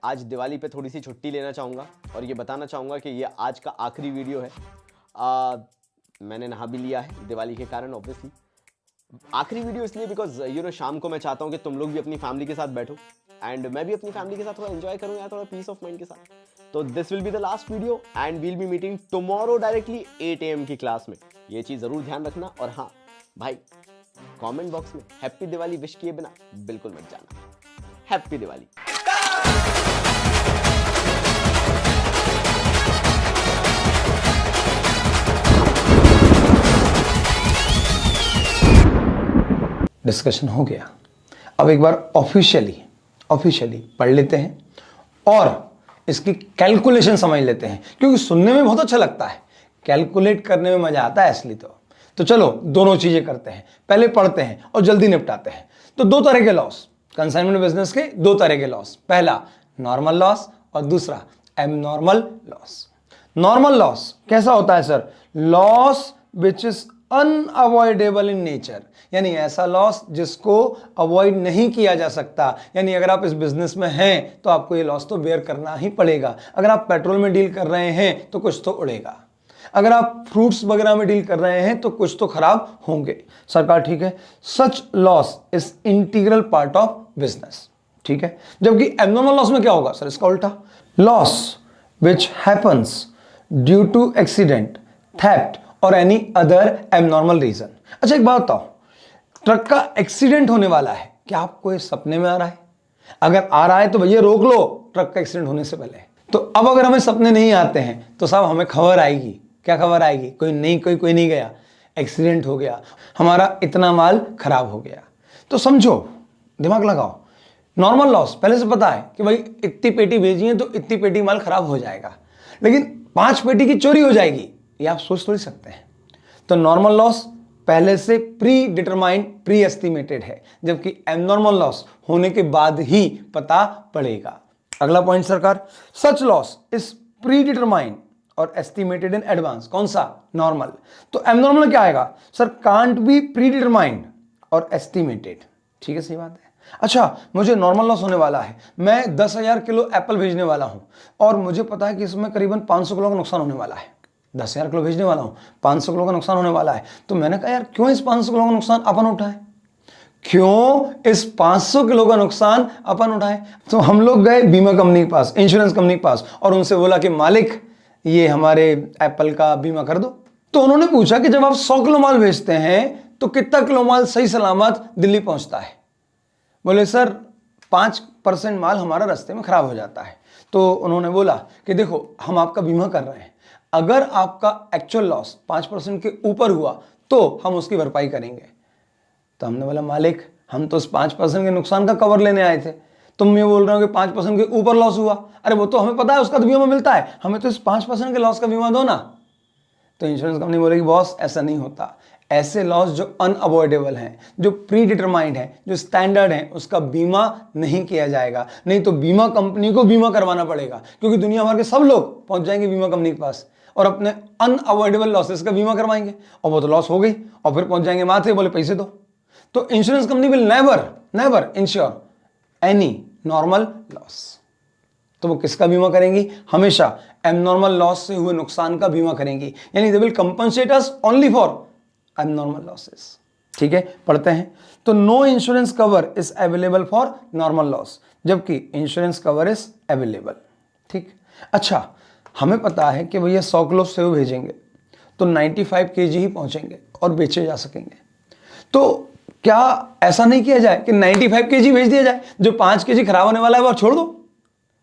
आज दिवाली पे थोड़ी सी छुट्टी लेना चाहूँगा और ये बताना चाहूँगा कि ये आज का आखिरी वीडियो है। मैंने नहा भी लिया है दिवाली के कारण ऑब्वियसली। आखिरी वीडियो इसलिए बिकॉज शाम को मैं चाहता हूँ कि तुम लोग भी अपनी फैमिली के साथ बैठो एंड मैं भी अपनी फैमिली के साथ थोड़ा एंजॉय करूँ यार, थोड़ा पीस ऑफ माइंड के साथ। तो this will be the last video and we'll be meeting tomorrow directly 8 AM की क्लास में। ये चीज़ ज़रूर ध्यान रखना। और हाँ भाई, कमेंट बॉक्स में हैप्पी दिवाली विश किए बिना बिल्कुल मत जाना। हैप्पी दिवाली। डिस्कशन हो गया, अब एक बार ऑफिशियली पढ़ लेते हैं और इसकी कैलकुलेशन समझ लेते हैं, क्योंकि सुनने में बहुत अच्छा लगता है, कैलकुलेट करने में मजा आता है असली। तो चलो दोनों चीजें करते हैं, पहले पढ़ते हैं और जल्दी निपटाते हैं। तो दो तरह के लॉस, कंसाइनमेंट बिजनेस के दो तरह के लॉस, पहला नॉर्मल लॉस और दूसरा एबनॉर्मल लॉस। नॉर्मल लॉस कैसा होता है sir? Loss which is unavoidable in nature, यानी ऐसा लॉस जिसको अवॉइड नहीं किया जा सकता। यानी अगर आप इस बिजनेस में हैं तो आपको ये लॉस तो बेयर करना ही पड़ेगा। अगर आप पेट्रोल में डील कर रहे हैं तो कुछ तो उड़ेगा, अगर आप फ्रूट्स वगैरह में डील कर रहे हैं तो कुछ तो खराब होंगे। सरकार ठीक है, such loss is integral part of business, ठीक है। जबकि एबनॉर्मल लॉस में क्या होगा सर? इसका उल्टा, loss which happens due to accident, theft और एनी अदर एबनॉर्मल रीजन। अच्छा एक बात बताओ, ट्रक का एक्सीडेंट होने वाला है, क्या आपको ये सपने में आ रहा है? अगर आ रहा है तो भैया रोक लो ट्रक का एक्सीडेंट होने से पहले। तो अब अगर हमें सपने नहीं आते हैं तो साहब हमें खबर आएगी। क्या खबर आएगी? कोई नहीं गया, एक्सीडेंट हो गया, हमारा इतना माल खराब हो गया। तो समझो, दिमाग लगाओ, नॉर्मल लॉस पहले से पता है कि भाई इतनी पेटी भेजी है तो इतनी पेटी माल खराब हो जाएगा, लेकिन 5 पेटी की चोरी हो जाएगी, ये आप सोच थोड़ी सकते हैं। तो नॉर्मल लॉस पहले से प्री डिटरमाइंड, प्री एस्टिमेटेड है, जबकि एबनॉर्मल लॉस होने के बाद ही पता पड़ेगा। अगला पॉइंट सरकार, सच लॉस इज प्री डिटरमाइंड और एस्टिमेटेड इन एडवांस। कौन सा? नॉर्मल। तो एबनॉर्मल में क्या आएगा sir? Can't be pre determined और एस्टिमेटेड, ठीक है, सही बात है। अच्छा, मुझे नॉर्मल लॉस होने वाला है, मैं 10,000 किलो एप्पल भेजने वाला हूं और मुझे पता है कि इसमें करीबन 500 किलो का नुकसान होने वाला है। 10,000 किलो भेजने वाला हूं, 500 किलो का नुकसान होने वाला है। तो मैंने कहा यार क्यों इस 500 किलो का नुकसान अपन उठाएं, क्यों इस 500 किलो का नुकसान अपन उठाएं? तो हम लोग गए बीमा कंपनी के पास, इंश्योरेंस कंपनी के पास, और उनसे बोला कि मालिक ये हमारे एप्पल का बीमा कर दो। तो उन्होंने पूछा कि जब आप 100 किलो माल भेजते हैं तो कितना किलो माल सही सलामत दिल्ली पहुंचता है? बोले सर 5% माल हमारा रास्ते में खराब हो जाता है। तो उन्होंने बोला कि देखो हम आपका बीमा कर रहे हैं, अगर आपका एक्चुअल लॉस 5% के ऊपर हुआ तो हम उसकी भरपाई करेंगे। तो हमने बोला मालिक हम तो उस 5% के नुकसान का कवर लेने आए थे, तुम ये बोल रहे हो कि 5% के ऊपर लॉस हुआ। अरे वो तो हमें पता है, उसका तो बीमा मिलता है, हमें तो इस 5% के लॉस का बीमा दो ना। तो इंश्योरेंस कंपनी बोलेगी बॉस ऐसा नहीं होता, ऐसे लॉस जो अनअवॉइडेबल हैं, जो प्री डिटरमाइंड है, जो स्टैंडर्ड है, उसका बीमा नहीं किया जाएगा। नहीं तो बीमा कंपनी को बीमा करवाना पड़ेगा, क्योंकि दुनिया भर के सब लोग पहुंच जाएंगे बीमा कंपनी के पास और अपने अनअवॉइडेबल लॉसेस का बीमा करवाएंगे, और वो तो लॉस हो गई, और फिर पहुंच जाएंगे माथे, बोले पैसे दो। तो insurance company will never ensure any normal loss. तो वो किसका बीमा करेंगी? हमेशा एबनॉर्मल लॉस से हुए नुकसान का बीमा करेंगी, यानी they will compensate us only for abnormal losses, ठीक है। पढ़ते हैं, तो no insurance cover is available for normal loss, जबकि इंश्योरेंस कवर इज अवेलेबल, ठीक। अच्छा, हमें पता है कि भैया 100 किलो सेव भेजेंगे तो 95 kg ही पहुंचेंगे और बेचे जा सकेंगे। तो क्या ऐसा नहीं किया जाए कि 95 kg भेज दिया जाए, जो 5 kg खराब होने वाला है वो छोड़ दो?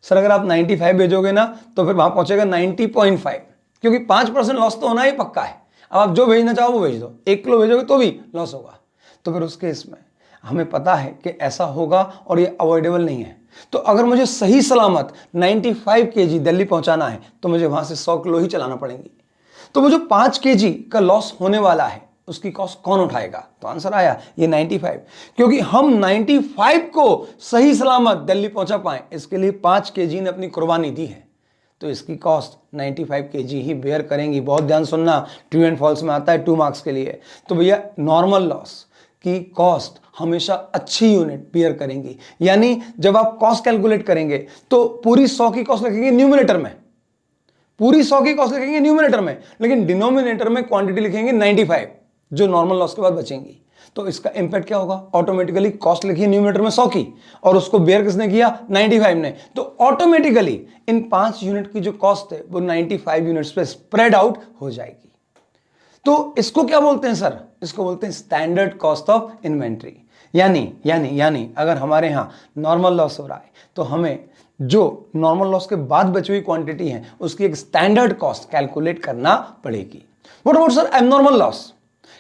सर अगर आप 95 भेजोगे ना तो फिर वहां पहुंचेगा 90.5, क्योंकि 5% लॉस तो होना ही पक्का है। अब आप जो भेजना चाहो वो भेज दो, 1 किलो भेजोगे तो भी लॉस होगा। तो फिर उस केस में हमें पता है कि ऐसा होगा और ये अवॉइडेबल नहीं है। तो अगर मुझे सही सलामत 95 kg दिल्ली पहुंचाना है तो मुझे वहां से 100 किलो ही चलाना पड़ेंगी। तो वो जो 5 kg का लॉस होने वाला है उसकी कॉस्ट कौन उठाएगा? तो आंसर आया ये 95, क्योंकि हम 95 को सही सलामत दिल्ली पहुंचा पाए इसके लिए 5 kg ने अपनी कुर्बानी दी है, तो इसकी कॉस्ट 95 kg ही बेयर करेंगी। बहुत ध्यान सुनना, ट्रू एंड फॉल्स में आता है 2 मार्क्स के लिए। तो भैया नॉर्मल लॉस कि कॉस्ट हमेशा अच्छी यूनिट बियर करेंगी। यानी जब आप कॉस्ट कैलकुलेट करेंगे तो पूरी 100 की कॉस्ट लिखेंगे न्यूमरेटर में, पूरी 100 की कॉस्ट लिखेंगे न्यूमरेटर में, लेकिन डिनोमिनेटर में क्वांटिटी लिखेंगे 95 जो नॉर्मल लॉस के बाद बचेंगी। तो इसका इंपैक्ट क्या होगा? ऑटोमेटिकली कॉस्ट लिखी न्यूमरेटर में 100 की और उसको बेयर किसने किया? 95 ने। तो ऑटोमेटिकली इन 5 यूनिट की जो कॉस्ट है वो 95 यूनिट्स पे स्प्रेड आउट हो जाएगी। तो इसको क्या बोलते हैं सर? इसको बोलते हैं स्टैंडर्ड कॉस्ट ऑफ इन्वेंट्री। यानी अगर हमारे यहां नॉर्मल लॉस हो रहा है तो हमें जो नॉर्मल लॉस के बाद बची हुई क्वांटिटी है उसकी एक स्टैंडर्ड कॉस्ट कैलकुलेट करना पड़ेगी। What about sir abnormal loss?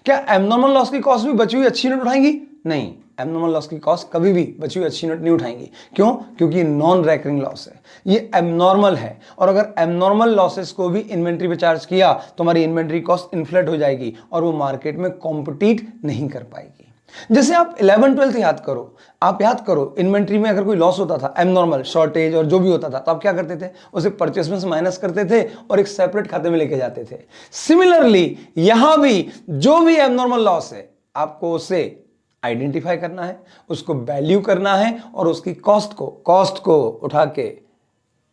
क्या एबनॉर्मल लॉस की कॉस्ट भी बची हुई अच्छी यूनिट उठाएंगी? नहीं, एबनॉर्मल लॉस की कॉस्ट कभी भी बची हुई अच्छी यूनिट नहीं उठाएंगी। क्यों? क्योंकि नॉन रेकरिंग लॉस है, ये एबनॉर्मल है। और अगर एबनॉर्मल लॉसेस को भी इन्वेंट्री पे चार्ज किया तो हमारी इन्वेंट्री कॉस्ट इन्फ्लेट हो जाएगी और वो मार्केट में कॉम्पिटिट नहीं कर पाएगी। जैसे आप 11-12 याद करो, आप याद करो इन्वेंट्री में अगर कोई लॉस होता था, एबनॉर्मल शॉर्टेज और जो भी होता था, तो आप क्या करते थे? उसे परचेस में से माइनस करते थे और एक सेपरेट खाते में लेके जाते थे। सिमिलरली यहां भी जो भी एबनॉर्मल लॉस है आपको उसे आइडेंटिफाई करना है, उसको वैल्यू करना है और उसकी कॉस्ट को उठा के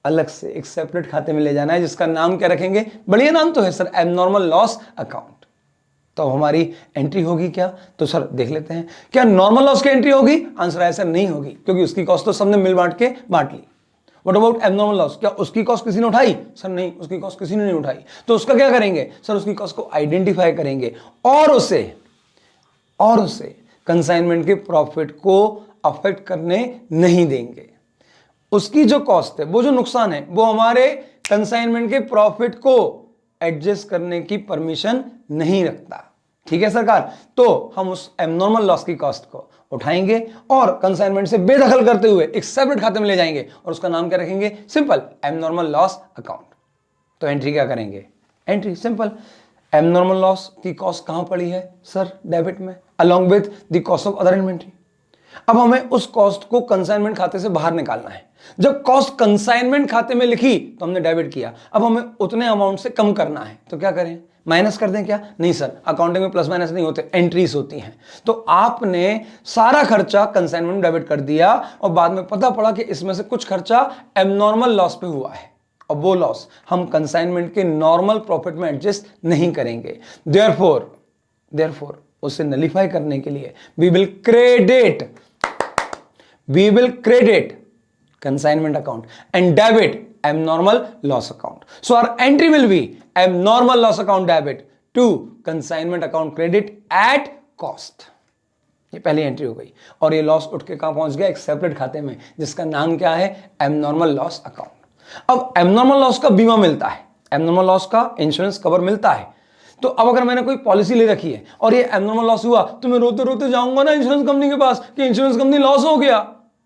अलग से एक सेपरेट खाते में ले जाना है, जिसका नाम क्या रखेंगे? बढ़िया नाम तो है सर, एबनॉर्मल लॉस अकाउंट। तो हमारी एंट्री होगी क्या? तो सर देख लेते हैं, क्या नॉर्मल लॉस की एंट्री होगी? आंसर है सर नहीं होगी, क्योंकि उसकी कॉस्ट तो सबने मिल बांट ली। What about abnormal loss? क्या उसकी कॉस्ट किसी ने उठाई? सर नहीं, उसकी कॉस्ट किसी ने नहीं उठाई। तो उसका क्या करेंगे? सर उसकी कॉस्ट को आइडेंटिफाई करेंगे और उसे कंसाइनमेंट के प्रॉफिट को अफेक्ट करने नहीं देंगे। उसकी जो कॉस्ट है, वो जो नुकसान है, वो हमारे कंसाइनमेंट के प्रॉफिट को एडजस्ट करने की परमिशन नहीं रखता। ठीक है सरकार? तो हम उस एबनॉर्मल लॉस की कॉस्ट को उठाएंगे और कंसाइनमेंट से बेदखल करते हुए एक सेपरेट खाते में ले जाएंगे और उसका नाम क्या रखेंगे? Simple, abnormal loss account. तो एंट्री क्या करेंगे? एंट्री सिंपल, एबनॉर्मल लॉस की कॉस्ट कहां पड़ी है? सर डेबिट में, along with the cost of other inventory. अब हमें उस कॉस्ट को कंसाइनमेंट खाते से बाहर निकालना है। जब कॉस्ट कंसाइनमेंट खाते में लिखी तो हमने डेबिट किया, अब हमें उतने अमाउंट से कम करना है। तो क्या करें? माइनस कर दें क्या? नहीं सर, अकाउंटिंग में प्लस माइनस नहीं होते, एंट्रीज होती हैं। तो आपने सारा खर्चा कंसाइनमेंट में डेबिट कर दिया और बाद में पता पड़ा कि इसमें से कुछ खर्चा एबनॉर्मल लॉस पे हुआ है और वो लॉस हम कंसाइनमेंट के नॉर्मल प्रॉफिट में एडजस्ट नहीं करेंगे। देयरफॉर उसे नलिफाई करने के लिए we will credit consignment account and debit abnormal loss account. So our entry will be abnormal loss account debit to consignment account credit at cost. ये पहली एंट्री हो गई और ये लॉस उठ के कहां पहुंच गया? एक सेपरेट खाते में जिसका नाम क्या है? Abnormal loss account. अब एबनॉर्मल लॉस का बीमा मिलता है, एबनॉर्मल लॉस का इंश्योरेंस कवर मिलता है। तो अब अगर मैंने कोई पॉलिसी ले रखी है और ये एबनॉर्मल लॉस हुआ तो मैं रोते रोते जाऊंगा ना इंश्योरेंस कंपनी के पास कि इंश्योरेंस कंपनी लॉस हो गया,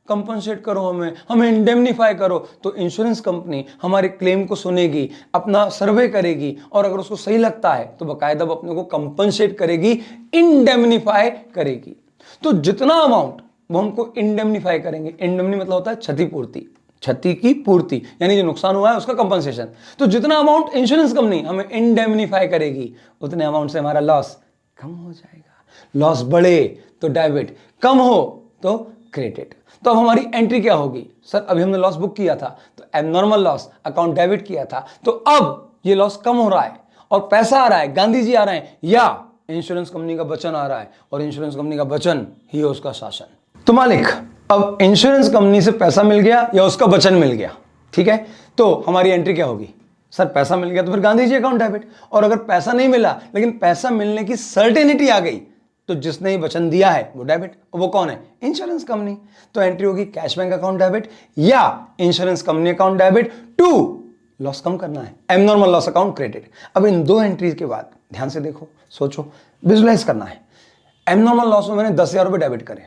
कंपनसेट करो, हमें इंडेमनीफाई करो। तो इंश्योरेंस कंपनी हमारे क्लेम को सुनेगी, अपना सर्वे करेगी और अगर उसको सही लगता है तो बकायदा अपने को कंपनसेट करेगी, इंडेमनीफाई करेगी। तो जितना अमाउंट वो हमको इंडेमनीफाई करेंगे, इंडेमनी मतलब होता है क्षतिपूर्ति, क्षति की पूर्ति, यानी जो नुकसान हुआ है उसका कंपनसेशन। तो जितना अमाउंट इंश्योरेंस कंपनी हमें इंडेमनीफाई करेगी उतने अमाउंट से हमारा लॉस कम हो जाएगा। लॉस बढ़े तो डेबिट, कम हो तो क्रेडिट। तो अब हमारी एंट्री क्या होगी? सर अभी हमने लॉस बुक किया था तो एबनॉर्मल लॉस अकाउंट डेबिट किया था, तो अब ये लॉस कम हो रहा है और पैसा आ रहा है, गांधी जी आ रहे हैं या इंश्योरेंस कंपनी का वचन आ रहा है और इंश्योरेंस कंपनी का वचन ही है उसका शासन। तो मालिक अब इंश्योरेंस कंपनी से पैसा मिल गया या उसका वचन मिल गया, ठीक है? तो हमारी एंट्री क्या होगी? सर पैसा मिल गया तो फिर गांधी जी अकाउंट डेबिट, और अगर पैसा नहीं मिला लेकिन पैसा मिलने की सर्टेनिटी आ गई तो जिसने ही वचन दिया है वो डेबिट, और वो कौन है? Insurance company. तो एंट्री होगी कैश बैंक अकाउंट डेबिट या insurance company account debit to loss कम करना है, एबनॉर्मल लॉस अकाउंट क्रेडिट। अब इन दो एंट्रीज के बाद ध्यान से देखो, सोचो, विजुलाइज करना है। एबनॉर्मल लॉस में मैंने 10,000 रुपए डेबिट करे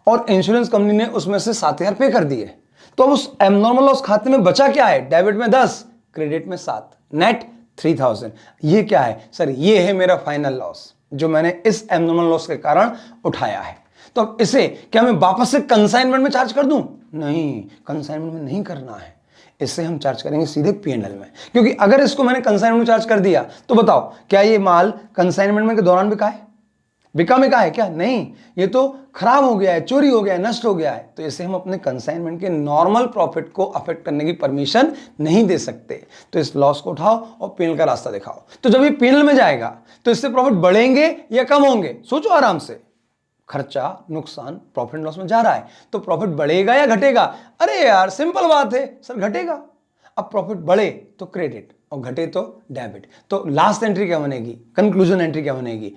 और इंश्योरेंस कंपनी ने उसमें से 7,000 पे कर दिए, तो अब उस एबनॉर्मल लॉस खाते में बचा क्या है? डेबिट में 10, क्रेडिट में 7, नेट 3,000। ये क्या है? सर ये है मेरा फाइनल लॉस जो मैंने इस एबनॉर्मल लॉस के कारण उठाया है। तो अब इसे क्या मैं वापस से कंसाइनमेंट में चार्ज कर दूं? नहीं, कंसाइनमेंट में नहीं करना है, इससे हम चार्ज करेंगे सीधे P&L में। क्योंकि अगर इसको मैंने कंसाइनमेंट में चार्ज कर दिया तो बताओ क्या ये माल कंसाइनमेंट में के दौरान बिका है? बिका मिका है क्या? नहीं, ये तो खराब हो गया है, चोरी हो गया है, नष्ट हो गया है। तो इसे हम अपने कंसाइनमेंट के नॉर्मल प्रॉफिट को अफेक्ट करने की परमिशन नहीं दे सकते। तो इस लॉस को उठाओ और पीएनएल का रास्ता दिखाओ। तो जब ये पीएनएल में जाएगा तो इससे प्रॉफिट बढ़ेंगे या कम होंगे? सोचो आराम से। खर्चा, नुकसान, प्रॉफिट लॉस में जा रहा है तो प्रॉफिट बढ़ेगा या घटेगा? अरे यार सिंपल बात है सर, घटेगा। अब प्रॉफिट बढ़े तो क्रेडिट और घटे तो डेबिट। तो लास्ट एंट्री क्या बनेगी, कंक्लूजन एंट्री क्या बनेगी?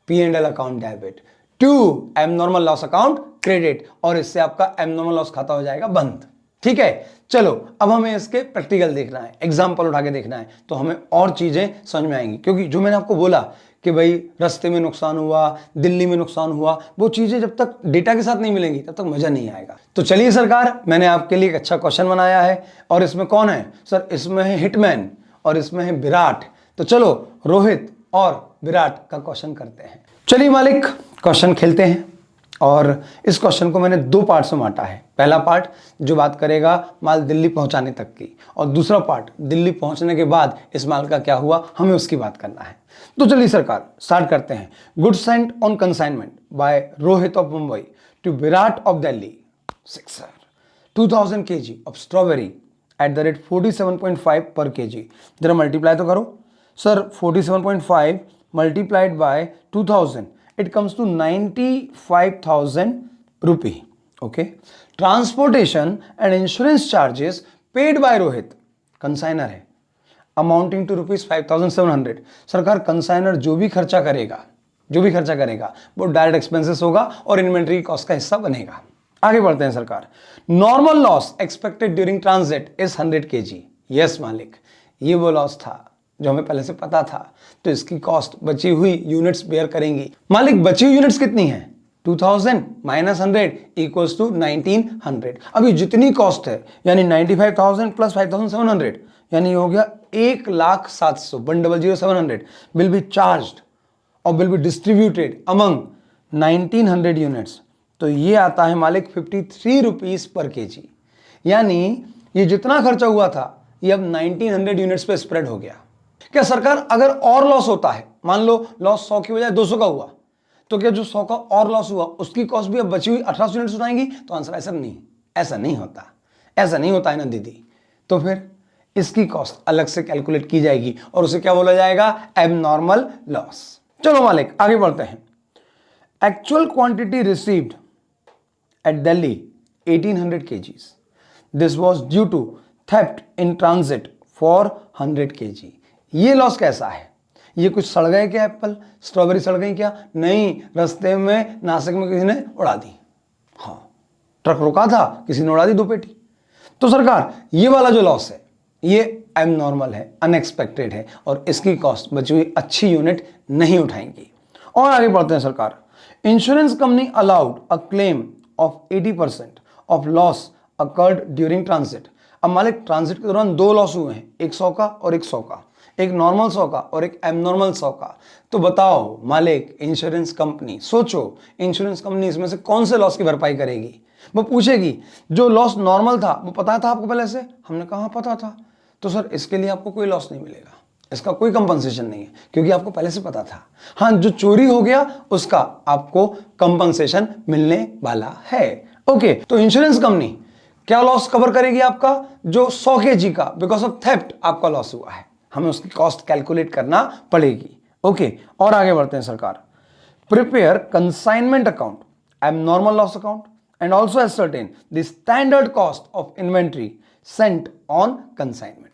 P&L account debit to abnormal loss account credit, और इससे आपका एबनॉर्मल लॉस खाता हो जाएगा बंद। ठीक है, चलो अब हमें इसके प्रैक्टिकल देखना है, एग्जाम्पल उठा के देखना है, तो हमें और चीजें समझ में आएंगी। क्योंकि जो मैंने आपको बोला कि भाई रास्ते में नुकसान हुआ, दिल्ली में नुकसान हुआ, वो चीजें जब तक डेटा के साथ नहीं मिलेंगी तब तक मजा नहीं आएगा। तो चलिए सरकार, मैंने आपके लिए एक अच्छा क्वेश्चन बनाया है, और इसमें कौन है सर? इसमें है हिटमैन और इसमें है विराट। तो चलो रोहित और विराट का क्वेश्चन करते हैं। चलिए मालिक, क्वेश्चन खेलते हैं। और इस क्वेश्चन को मैंने दो पार्ट में बांटा है। पहला पार्ट जो बात करेगा माल दिल्ली पहुंचाने तक की, और दूसरा पार्ट दिल्ली पहुंचने के बाद इस माल का क्या हुआ, हमें उसकी बात करना है। तो चलिए सरकार स्टार्ट करते हैं। Goods sent on consignment by Rohit of Mumbai to Virat of Delhi 2000 kg of strawberry at the rate 47.5 per kg। जरा मल्टीप्लाई तो करो sir, 47.5 multiplied by 2000, it comes to 95,000 rupee. Okay, transportation and insurance charges paid by Rohit, consignor है, amounting to ₹5,700। सरकार consignor जो भी खर्चा करेगा वो डायरेक्ट एक्सपेंसेस होगा और इन्वेंट्री कॉस्ट का हिस्सा बनेगा। आगे बढ़ते हैं सरकार। Normal loss expected during transit is 100 kg। Yes मालिक, ये वो लॉस था जो हमें पहले से पता था। तो इसकी कॉस्ट बची हुई यूनिट्स बेयर करेंगी। मालिक बची हुई यूनिट्स कितनी है? 2000 माइनस 100 इक्वल्स टू 1900। अभी जितनी कॉस्ट है यानी 95,000 प्लस 5,700 यानी हो गया 1,07,000 1,00700 विल बी चार्ज्ड और will be distributed among 1900 units. तो ये आता है मालिक 53 रुपीज पर kg। यानी ये जितना खर्चा हुआ था ये अब 1900 यूनिट्स पे स्प्रेड हो गया। क्या सरकार अगर और लॉस होता है, मान लो लॉस 100 की बजाय 200 का हुआ, तो क्या जो 100 का और लॉस हुआ उसकी कॉस्ट भी अब बची हुई 1800 यूनिट्स उठाएंगी? तो आंसर ऐसा नहीं होता है ना दीदी। तो फिर इसकी कॉस्ट अलग से कैलकुलेट की जाएगी और उसे क्या बोला जाएगा? Abnormal loss. चलो मालिक आगे बढ़ते हैं। Actual quantity received at Delhi 1800 kgs। This was due to theft in transit for 100 kg। ये लॉस कैसा है? ये कुछ सड़ गए क्या? एप्पल स्ट्रॉबेरी सड़ गई क्या? नहीं, रास्ते में नासिक में किसी ने उड़ा दी। हाँ, ट्रक रुका था, किसी ने उड़ा दी 2 पेटी। तो सरकार ये वाला जो लॉस है ये एबनॉर्मल है, अनएक्सपेक्टेड है और इसकी कॉस्ट बची हुई अच्छी यूनिट नहीं उठाएंगी। और आगे बढ़ते हैं सरकार। Insurance company allowed a claim of 80% of loss occurred during transit. अब मालिक ट्रांजिट के दौरान 2 लॉस हुए हैं, एक 100 का और एक 100 का, एक नॉर्मल 100 का और एक एबनॉर्मल 100 का। तो बताओ मालिक, इंश्योरेंस कंपनी, सोचो इंश्योरेंस कंपनी इसमें से कौन से लॉस की भरपाई करेगी? वो पूछेगी जो लॉस नॉर्मल था वो पता था आपको पहले से? हमने कहा पता था। तो सर इसके लिए आपको कोई लॉस नहीं मिलेगा, इसका कोई कंपनसेशन नहीं है क्योंकि आपको पहले से पता था। हाँ, जो चोरी हो गया उसका आपको कंपनसेशन मिलने वाला है। ओके, तो इंश्योरेंस कंपनी क्या लॉस कवर करेगी आपका? जो 100 kg का बिकॉज ऑफ थेफ्ट आपका लॉस हुआ है, हमें उसकी कॉस्ट कैलकुलेट करना पड़ेगी। ओके, और आगे बढ़ते हैं सरकार। Prepare consignment account, abnormal loss account and also ascertain the standard cost of inventory sent on consignment.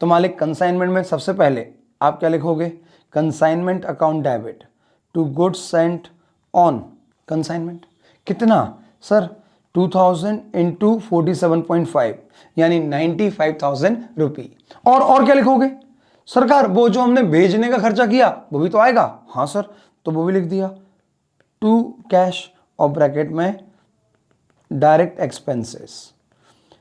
तो मालिक कंसाइनमेंट में सबसे पहले आप क्या लिखोगे? Consignment account debit to goods sent on consignment. कितना सर? 2000 इंटू 47.5 यानी 95,000 रुपी। और क्या लिखोगे सरकार? वो जो हमने भेजने का खर्चा किया वो भी तो आएगा। हाँ सर, तो वो भी लिख दिया टू कैश और ब्रैकेट में डायरेक्ट एक्सपेंसेस।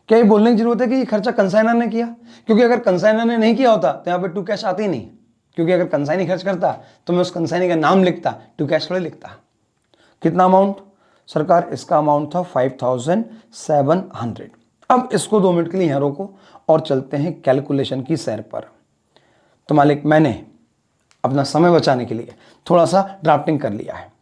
क्या ये बोलने की जरूरत है कि ये खर्चा कंसाइनर ने किया? क्योंकि अगर कंसाइनर ने नहीं किया होता तो यहाँ पे टू कैश आती नहीं, क्योंकि अगर कंसाइनी खर्च करता तो मैं उस कंसाइनी का नाम लिखता, टू कैश थोड़े लिखता। कितना अमाउंट सरकार? इसका अमाउंट था 5,700। अब इसको 2 मिनट के लिए यहाँ रोको और चलते हैं कैलकुलेशन की सैर पर। तो मालिक मैंने अपना समय बचाने के लिए थोड़ा सा ड्राफ्टिंग कर लिया है।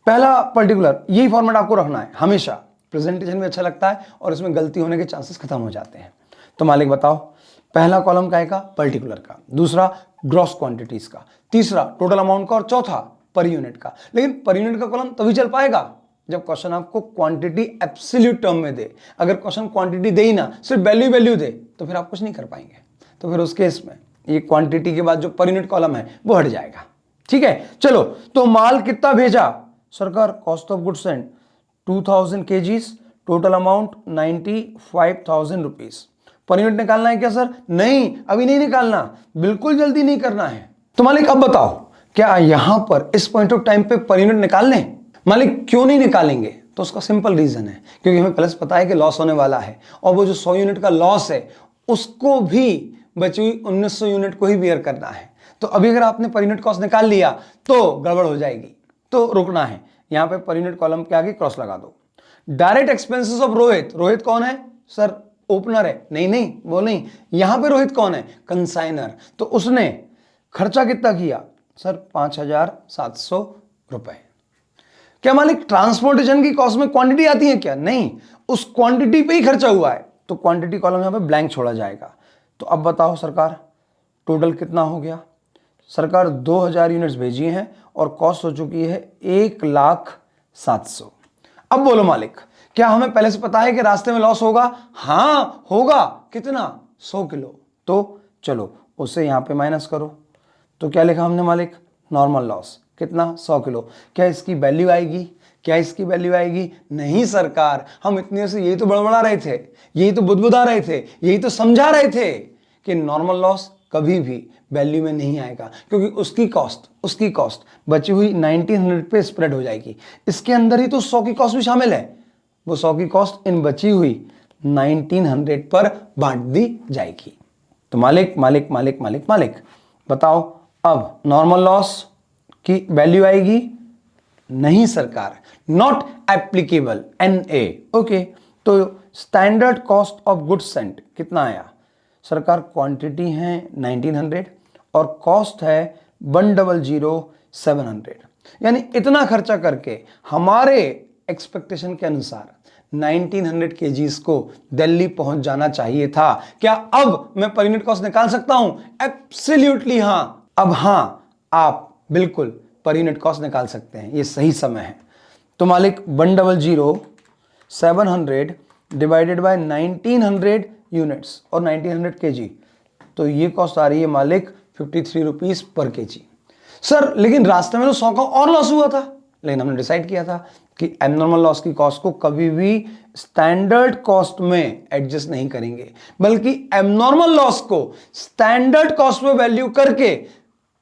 पहला पर्टिकुलर, यही फॉर्मेट आपको रखना है हमेशा, प्रेजेंटेशन में अच्छा लगता है और इसमें गलती होने के चांसेस खत्म हो जाते हैं। तो मालिक बताओ, पहला कॉलम काय का, पर्टिकुलर का, दूसरा ग्रॉस क्वांटिटीज का, तीसरा टोटल अमाउंट का और चौथा पर यूनिट का। लेकिन पर यूनिट का कॉलम तभी चल पाएगा जब क्वेश्चन आपको क्वांटिटी एब्सोल्यूट टर्म में दे। अगर क्वेश्चन क्वांटिटी दे ही ना, सिर्फ वैल्यू दे, तो फिर आप कुछ नहीं कर पाएंगे। तो फिर उस केस में ये क्वांटिटी के बाद जो पर यूनिट कॉलम है वो हट जाएगा। ठीक है, चलो, तो माल कितना भेजा सरकार, cost of goods Saint 2000 kgs, total amount 95,000 rupees. Per unit निकालना है क्या सर? नहीं, अभी नहीं निकालना, बिल्कुल जल्दी नहीं करना है। तो मालिक अब बताओ, क्या यहां पर इस पॉइंट ऑफ टाइम पे पर यूनिट निकाल लें? मालिक क्यों नहीं निकालेंगे? तो उसका सिंपल रीजन है, क्योंकि हमें प्लस पता है कि लॉस होने वाला है, और वो जो 100 यूनिट का लॉस है उसको भी बची हुई 1900 यूनिट को ही बियर करना है। तो अभी अगर आपने पर यूनिट कॉस्ट निकाल लिया तो गड़बड़ हो जाएगी, तो रुकना है। यहां पे पर यूनिट कॉलम के आगे क्रॉस लगा दो। Direct expenses of Rohit, Rohit कौन है सर? ओपनर है। नहीं, वो नहीं, यहां पे रोहित कौन है? कंसाइनर। तो उसने खर्चा कितना किया सर? 5,700 रुपए। क्या मालिक ट्रांसपोर्टेशन की कॉस्ट में क्वांटिटी आती है क्या? नहीं, उस क्वांटिटी पे ही खर्चा हुआ है, तो क्वांटिटी कॉलम यहां पे ब्लैंक छोड़ा जाएगा। तो अब बताओ सरकार, टोटल कितना हो गया? सरकार 2000 यूनिट्स भेजी हैं और कॉस्ट हो चुकी है 1,07,000। अब बोलो मालिक, क्या हमें पहले से पता है कि रास्ते में लॉस होगा? हाँ होगा। कितना? 100 किलो। तो चलो उसे यहां पे माइनस करो। तो क्या लिखा हमने मालिक? नॉर्मल लॉस कितना? 100 किलो। क्या इसकी वैल्यू आएगी? क्या इसकी वैल्यू आएगी? नहीं सरकार, हम इतने से यही तो बड़बड़ा रहे थे, यही तो बुदबुदा रहे थे, यही तो समझा रहे थे कि नॉर्मल लॉस कभी भी वैल्यू में नहीं आएगा, क्योंकि उसकी कॉस्ट बची हुई 1900 पे स्प्रेड हो जाएगी। इसके अंदर ही तो 100 की कॉस्ट भी शामिल है, वो 100 की कॉस्ट इन बची हुई 1900 पर बांट दी जाएगी। तो मालिक बताओ, अब नॉर्मल लॉस की वैल्यू आएगी? नहीं सरकार, नॉट एप्लीकेबल, NA। ओके, तो standard cost of goods Saint कितना आया सरकार? क्वांटिटी है 1900 और कॉस्ट है 1,00,700। यानी इतना खर्चा करके हमारे एक्सपेक्टेशन के अनुसार 1900 kgs को दिल्ली पहुंच जाना चाहिए था। क्या अब मैं पर यूनिट कॉस्ट निकाल सकता हूं? एब्सोल्युटली हां। अब हां, आप बिल्कुल पर यूनिट कॉस्ट निकाल सकते हैं, ये सही समय है। तो मालिक 1,00,700 डिवाइडेड बाय 1900 यूनिट्स और 1900 kg, तो ये कॉस्ट आ रही है मालिक 53 रुपीज पर kg। सर लेकिन रास्ते में तो 100 का और लॉस हुआ था, लेकिन हमने डिसाइड किया था कि एबनॉर्मल लॉस की कॉस्ट को कभी भी स्टैंडर्ड कॉस्ट में एडजस्ट नहीं करेंगे, बल्कि एबनॉर्मल लॉस को स्टैंडर्ड कॉस्ट में वैल्यू करके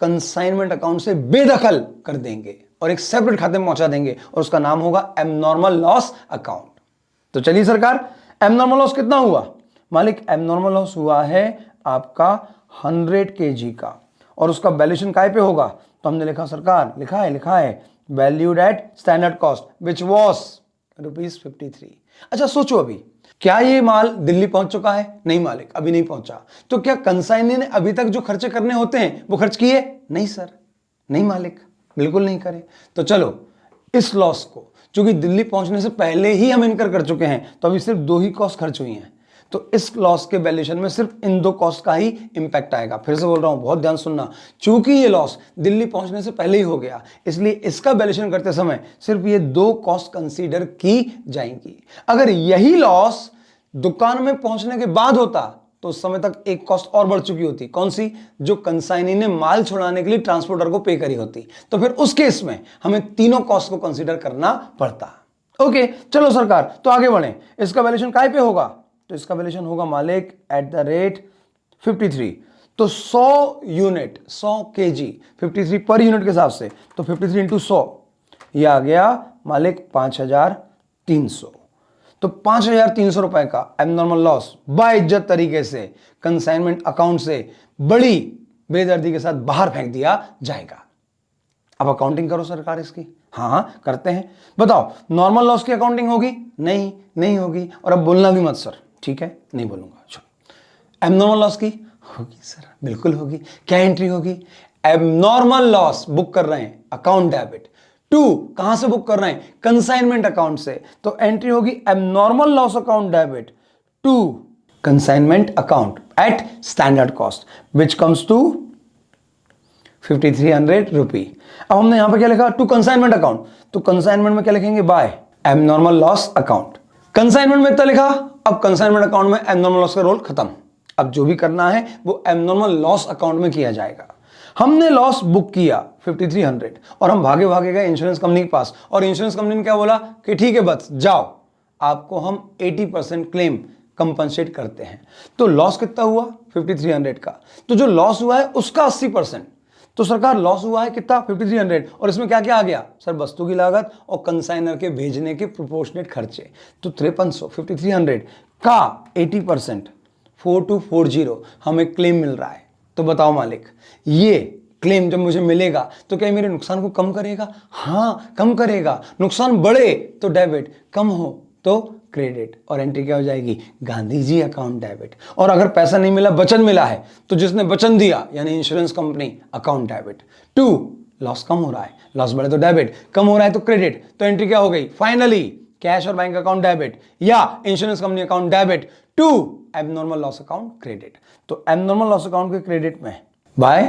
कंसाइनमेंट अकाउंट से बेदखल कर देंगे और एक सेपरेट खाते में पहुंचा देंगे, और उसका नाम होगा एबनॉर्मल लॉस अकाउंट। तो चलिए सरकार, एबनॉर्मल लॉस कितना हुआ मालिक? एबनॉर्मल लॉस हुआ है आपका 100 kg का, और उसका वैल्यूएशन काय पे होगा? तो हमने लिखा सरकार, लिखा है valued at standard cost which was ₹53। अच्छा सोचो, अभी क्या ये माल दिल्ली पहुंच चुका है? नहीं मालिक, अभी नहीं पहुंचा। तो क्या कंसाइनी ने अभी तक जो खर्चे करने होते हैं वो खर्च किए? नहीं सर, नहीं मालिक, बिल्कुल नहीं करे। तो चलो इस लॉस को, चूंकि दिल्ली पहुंचने से पहले ही हम इनकर कर चुके हैं, तो अभी सिर्फ 2 ही कॉस्ट खर्च हुई हैं, तो इस लॉस के वैल्यूएशन में सिर्फ इन 2 कॉस्ट का ही इंपैक्ट आएगा। फिर से बोल रहा हूं, बहुत ध्यान सुनना, चूंकि ये लॉस दिल्ली पहुंचने से पहले ही हो गया, इसलिए इसका वैल्यूएशन करते समय सिर्फ ये 2 कॉस्ट कंसीडर की जाएंगी। अगर यही लॉस दुकान में पहुंचने के बाद होता तो उस समय तक एक कॉस्ट और बढ़ चुकी होती। कौन सी? जो कंसाइनी ने माल छुड़ाने के लिए ट्रांसपोर्टर को पे करी होती। तो फिर उस केस में हमें तीनों कॉस्ट को कंसीडर करना पड़ता। ओके चलो सरकार, तो आगे बढ़े। इसका वैल्यूएशन काय पे होगा? तो इसका वैल्यूएशन होगा मालिक एट द रेट 53। तो 100 यूनिट 100 kg 53 पर यूनिट के हिसाब से, तो 53 इंटू 100 ये आ गया मालिक 5,300। तो 5,300 रुपए का एबनॉर्मल लॉस बाइज्जत तरीके से कंसाइनमेंट अकाउंट से बड़ी बेदर्दी के साथ बाहर फेंक दिया जाएगा। अब अकाउंटिंग करो सरकार इसकी। हाँ करते हैं। बताओ नॉर्मल लॉस की अकाउंटिंग होगी? नहीं होगी। और अब बोलना भी मत सर, ठीक है, नहीं बोलूंगा। चलो एबनॉर्मल लॉस की होगी सर, बिल्कुल होगी। क्या एंट्री होगी? एबनॉर्मल लॉस बुक कर रहे हैं, अकाउंट डेबिट टू कहां से बुक कर रहे हैं? कंसाइनमेंट अकाउंट से। तो एंट्री होगी abnormal loss account debit to consignment account at standard cost which comes to 5300 rupee. अब हमने यहां पर क्या लिखा? To consignment account. तो कंसाइनमेंट में क्या लिखेंगे? By abnormal loss account. Consignment में इतना लिखा, अब कंसाइनमेंट अकाउंट में एबनॉर्मल लॉस का रोल खत्म। अब जो भी करना है वो एबनॉर्मल लॉस अकाउंट में किया जाएगा। हमने लॉस बुक किया 5300 और हम भागे भागे गए इंश्योरेंस कंपनी के पास, और इंश्योरेंस कंपनी ने क्या बोला कि ठीक है बस जाओ, आपको हम 80% क्लेम कंपनसेट करते हैं। तो लॉस कितना हुआ? 5300 का। तो जो लॉस हुआ है उसका 80%। तो सरकार लॉस हुआ है कितना? 5300। और इसमें क्या क्या आ गया सर? वस्तु की लागत और कंसाइनर के भेजने के प्रोपोर्शनेट खर्चे। तो 5300 5300 का 80% 4240 हमें क्लेम मिल रहा है। तो बताओ मालिक, ये क्लेम जब मुझे मिलेगा तो क्या मेरे नुकसान को कम करेगा? हाँ कम करेगा। नुकसान बढ़े तो डेबिट, कम हो तो क्रेडिट, और एंट्री क्या हो जाएगी? Gandhi ji account debit. और अगर पैसा नहीं मिला, वचन मिला है, तो जिसने वचन दिया यानी insurance company account debit to loss कम हो रहा है, लॉस बढ़े तो डेबिट, कम हो रहा है तो क्रेडिट। तो एंट्री क्या हो गई? फाइनली कैश और बैंक अकाउंट डेबिट या insurance company account debit to abnormal loss account credit. तो एबनॉर्मल लॉस अकाउंट के क्रेडिट में बाय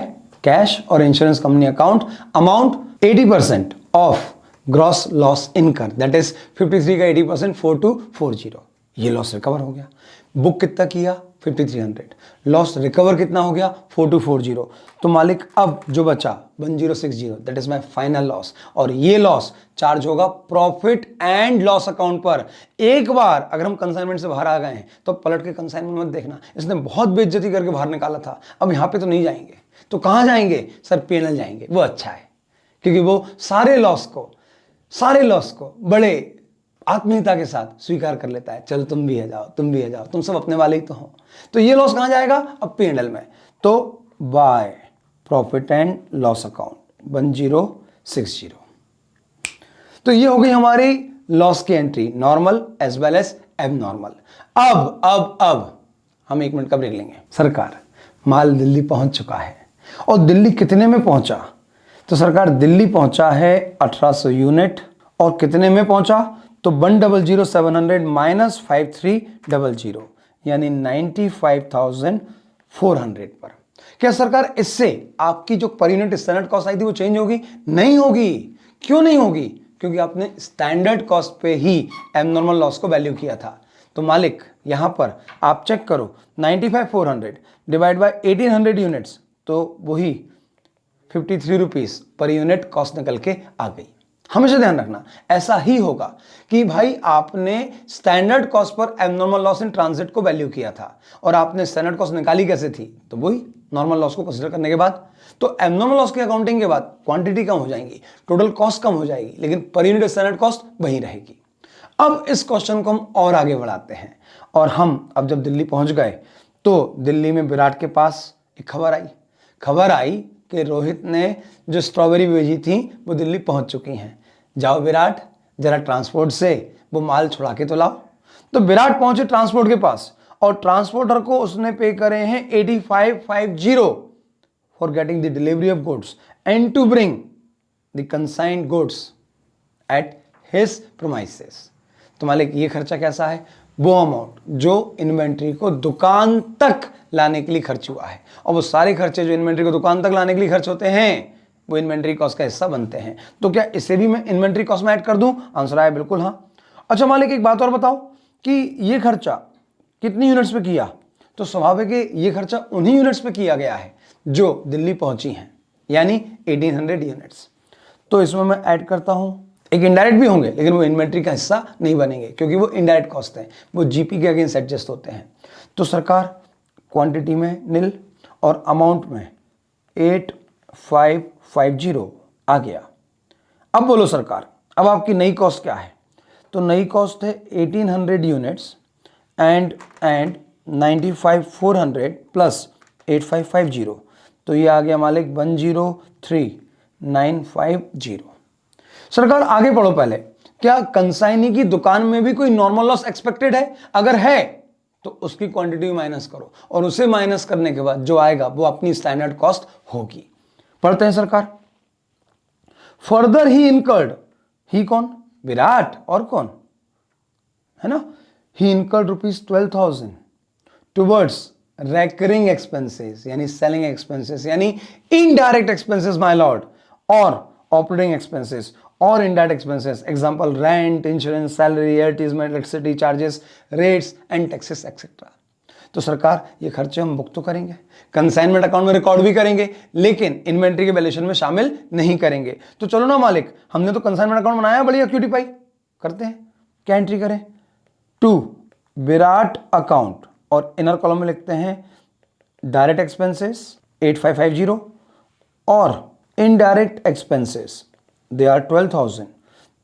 कैश और insurance company account amount 80% of gross loss incur, that is 53 का 80% 4240। ये लॉस रिकवर हो गया। बुक कितना किया? 5300। लॉस रिकवर कितना हो गया? 4240। तो मालिक अब जो बचा 1060, that is my final loss, और ये लॉस चार्ज होगा प्रॉफिट एंड लॉस अकाउंट पर। एक बार अगर हम कंसाइनमेंट से बाहर आ गए हैं तो पलट के कंसाइनमेंट मत देखना, इसने बहुत बेइज्जती करके बाहर निकाला था। अब यहां पे तो नहीं जाएंगे, तो कहां जाएंगे सर? पीएनएल जाएंगे। वो अच्छा है क्योंकि वो सारे लॉस को बड़े आत्मीयता के साथ स्वीकार कर लेता है। चलो तुम भी आ जाओ, तुम भी आ जाओ, तुम सब अपने वाले ही तो हो। तो ये लॉस कहां जाएगा? अब पीएनएल में। तो by profit and loss account 1060। तो ये हो गई हमारी लॉस की entry, normal as well as abnormal. अब हम 1 मिनट का ब्रेक लेंगे। सरकार, माल दिल्ली पहुंच चुका है, और दिल्ली कितने में पहुंचा? तो सरकार दिल्ली पहुंचा है 1800 यूनिट, और कितने में पहुंचा? तो 1,00,700 माइनस 5300 यानी 95,400 पर। क्या सरकार इससे आपकी जो पर यूनिट स्टैंडर्ड कॉस्ट आई थी वो चेंज होगी? नहीं होगी। क्यों नहीं होगी? क्योंकि आपने स्टैंडर्ड कॉस्ट पे ही एबनॉर्मल लॉस को वैल्यू किया था। तो मालिक यहां पर आप चेक करो, 95,400 डिवाइड बाय 1800 यूनिट्स, तो वही 53 रुपीज पर यूनिट कॉस्ट निकल के आ गई। हमेशा ध्यान रखना ऐसा ही होगा कि भाई आपने standard cost per abnormal loss in transit को वैल्यू किया था, और आपने स्टैंडर्ड कॉस्ट निकाली कैसे थी? तो वही नॉर्मल लॉस को कंसीडर करने के बाद। तो एबनॉर्मल लॉस की अकाउंटिंग के बाद क्वांटिटी कम हो जाएगी, टोटल कॉस्ट कम हो जाएगी, लेकिन पर यूनिट स्टैंडर्ड कॉस्ट वही रहेगी। अब इस क्वेश्चन को हम और आगे बढ़ाते हैं, और हम अब जब दिल्ली पहुंच गए तो दिल्ली में विराट के पास एक खबर आई कि रोहित ने जो स्ट्रॉबेरी भेजी थी वो दिल्ली पहुंच चुकी हैं। जाओ विराट, जरा ट्रांसपोर्ट से वो माल छुड़ा के तो लाओ। तो विराट पहुंचे ट्रांसपोर्ट के पास, और ट्रांसपोर्टर को उसने पे करे हैं 8550 for getting the delivery of goods and to bring the consigned goods at his promises. तो मालिक ये खर्चा कैसा है? वो अमाउंट जो इन्वेंट्री को दुकान तक लाने के लिए खर्च हुआ है, और वो सारे खर्चे जो इन्वेंट्री को दुकान तक लाने के लिए खर्च होते हैं वो इन्वेंट्री कॉस्ट का हिस्सा बनते हैं। तो क्या इसे भी मैं इन्वेंट्री कॉस्ट में ऐड कर दूं? आंसर आया बिल्कुल हाँ। अच्छा मालिक एक बात और बताओ कि ये खर्चा कितनी यूनिट्स पे किया? तो स्वाभाविक है ये खर्चा उन्हीं यूनिट्स पे किया गया है जो दिल्ली पहुंची हैं, यानी 1800 यूनिट्स। तो इसमें मैं ऐड करता हूं, एक इनडायरेक्ट भी होंगे लेकिन वो इन्वेंट्री का हिस्सा नहीं बनेंगे क्योंकि वो इनडायरेक्ट कॉस्ट हैं, वो जीपी के अगेंस्ट एडजस्ट होते हैं। तो सरकार क्वांटिटी में नील और अमाउंट में 8550 आ गया। अब बोलो सरकार, अब आपकी नई कॉस्ट क्या है? तो नई कॉस्ट है 1800 यूनिट्स एंड 95,400 प्लस 8550, तो ये आ गया मालिक 103,950। सरकार आगे पढ़ो पहले, क्या कंसाइनी की दुकान में भी कोई नॉर्मल लॉस एक्सपेक्टेड है? अगर है तो उसकी क्वांटिटी माइनस करो, और उसे माइनस करने के बाद जो आएगा वो अपनी स्टैंडर्ड कॉस्ट होगी। पढ़ते हैं सरकार, फर्दर ही इनकर्ड, ही कौन, विराट, और कौन है ना, ही इनकर्ड ₹12,000 टुवर्ड्स रेकरिंग एक्सपेंसेस यानी सेलिंग एक्सपेंसेस यानी इनडायरेक्ट एक्सपेंसेस माय लॉर्ड, और ऑपरेटिंग एक्सपेंसेस और indirect expenses, example rent, insurance, salary, advertisement, electricity charges, rates and taxes etcetera. तो सरकार ये खर्चे हम बुक तो करेंगे, कंसाइनमेंट अकाउंट में रिकॉर्ड भी करेंगे, लेकिन इन्वेंट्री के वैल्यूएशन में शामिल नहीं करेंगे। तो चलो ना मालिक, हमने तो कंसाइनमेंट अकाउंट बनाया, बढ़िया क्यूटी पाई, करते हैं। क्या एंट्री करें, टू विराट अकाउंट, और इनर कॉलम में लिखते हैं डायरेक्ट एक्सपेंसेस 8550 और इनडायरेक्ट एक्सपेंसेस दे आर 12,000।